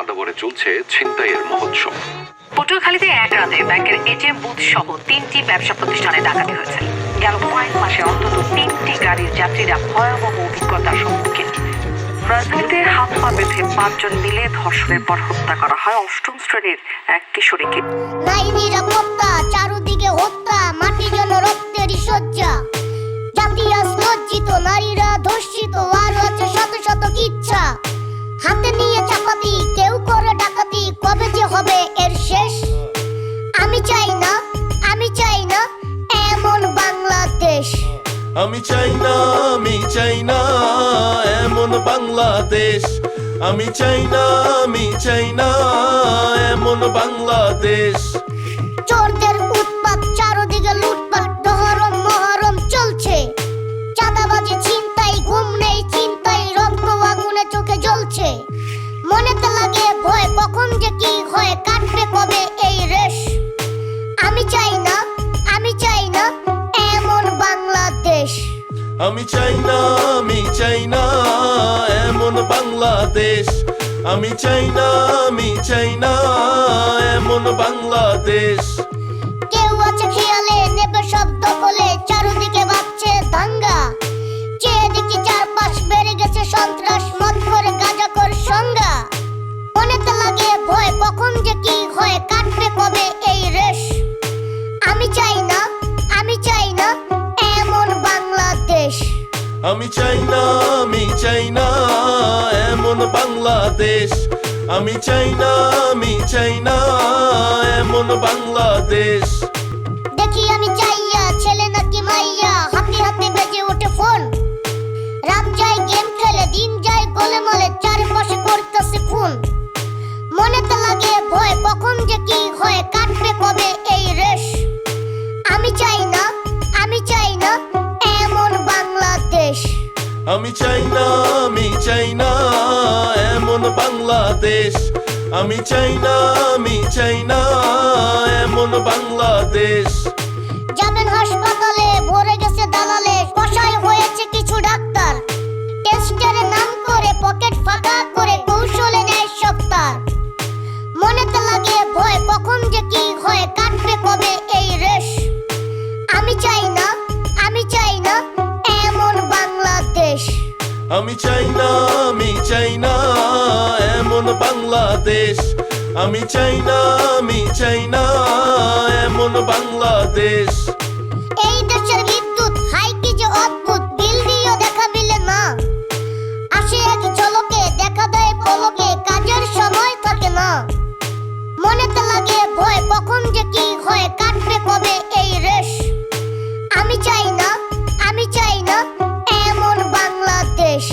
আদাবরে চলছে ছিনতাইয়ের মহোৎসব। পটুয়াখালীতে এক রাতে ব্যাংকের এটিএম বুথ সহ 3টি ব্যবসা প্রতিষ্ঠানে ডাকাতি হয়েছে। গেল কয়েক মাসে অন্তত 3টি গাড়ির যাত্রীরা ভয়াবহ অভিজ্ঞতার সম্মুখীন। রাজধানীতে হাত পা বেঁধে 5 জন মিলে ধর্ষণের পর হত্যা করা হয় 8ম শ্রেণীর এক কিশোরীকে। নাই নিরাপত্তা, চারদিকে হত্যা, মাটি যেন রক্তেরই শয্যা। জাতি আজ লজ্জিত, নারীরা ধর্ষিত, আর আছে শত শত ইচ্ছা। হাতে নিয়ে চাপাতি, কেউ করে ডাকাতি, কবে যে হবে এর শেষ? আমি চাই না, আমি চাই না এমন বাংলাদেশ। আমি চাই না, আমি চাই না এমন বাংলাদেশ। আমি চাই না, আমি চাই না এমন বাংলাদেশ। চোরদের উৎপাত, চারদিকে লুটপাট, দহরম মহরম চলছে। চাঁদাবাজি, ছিনতাই, ঘুম নেই চিন্তাই, রক্ত আগুনে চোখে জ্বলছে। মনেতে লাগে ভয়, কখন যে কি হয়, কাটবে কবে এই রেশ? আমি চাই না, আমি চাই না এমন বাংলাদেশ। আমি চাই না, আমি চাই না এমন বাংলাদেশ। আমি চাই না, আমি চাই না এমন বাংলাদেশ। কেউ আছে খেয়ালে, নেবে সব দখলে, চারদিকে বাজছে দাঙ্গা। চেয়ে দেখি চারপাশ, বেড়ে গেছে সন্ত্রাস, মদ করে গাঁজা কর সংজ্ঞা। মনেতে লাগে ভয়, কখন যে কি হয়, কাটবে কবে এই রেশ? আমি চাই না, আমি চাই না এমন বাংলাদেশ। আমি চাই না, আমি চাই না এমন বাংলাদেশ। আমি চাই না, আমি চাই না এমন বাংলাদেশ। দেখি আমি চাইয়া, ছেলে নাকি মাইয়া, হাতে হাতে বেজে ওঠে ফোন। রাত যায় গেম খেলে, দিন যায় গোলে মলে, চারপাশে করতেছে খুন। মনেতে লাগে ভয়, কখন যে কি হয়, কাটবে কবে এই রেশ? আমি চাই না, আমি চাই না এমন বাংলাদেশ। আমি চাই না, আমি চাই না এমন বাংলাদেশ। আমি চাই না, আমি চাই না এমন বাংলাদেশ। যাবেন হাসপাতালে, ভরে গেছে দালালে, কষায় হয়েছে কিছু ডাক্তার। টেস্টের নাম করে পকেট ফাঁকা করে কৌশলে নেয় সপ্তাহ। মনেতে লাগে ভয়, কখন যে কি হয়, কাটবে কবে এই রেশ? আমি চাই না, আমি চাই না এমন বাংলাদেশ। আমি চাই না, আমি চাই না এমন বাংলাদেশ। আমি চাই না, আমি চাই না এমন বাংলাদেশ। এই দেশের বিদ্যুৎ হাই কি যে অদ্ভুত, বিল দিয়েও দেখা মিলে না। আসে এক ঝলকে, দেখা দেয় পলকে, কাজের সময় থাকে না। মনেতে লাগে ভয়, কখন যে কি হয়, কাটবে কবে এই রেশ? আমি চাই না, আমি চাই না এমন বাংলাদেশ।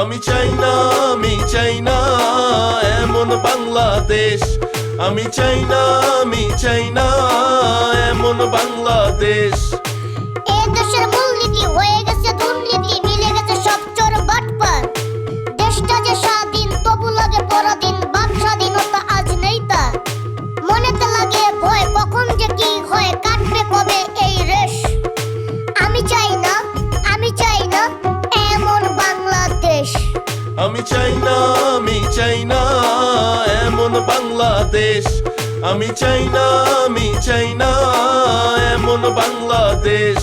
আমি চাই না, আমি চাই না এমন বাংলাদেশ। আমি চাই না, আমি চাই না এমন বাংলাদেশ। এ দেশের মূলনীতি হয়ে গেছে দুর্নীতি, মিলে গেছে সব চোর বাটপার। দেশটা যে স্বাধীন, তবু লাগে পরাধীন, বাক স্বাধীনতা আজ নেই তার। মনেতে লাগে ভয়, কখন যে কি হয়, কাটবে কবে এই রেশ? আমি চাই না, আমি চাই না এমন বাংলাদেশ। আমি চাই না, আমি চাই না এমন বাংলাদেশ। আমি চাই না, আমি চাই না এমন বাংলাদেশ।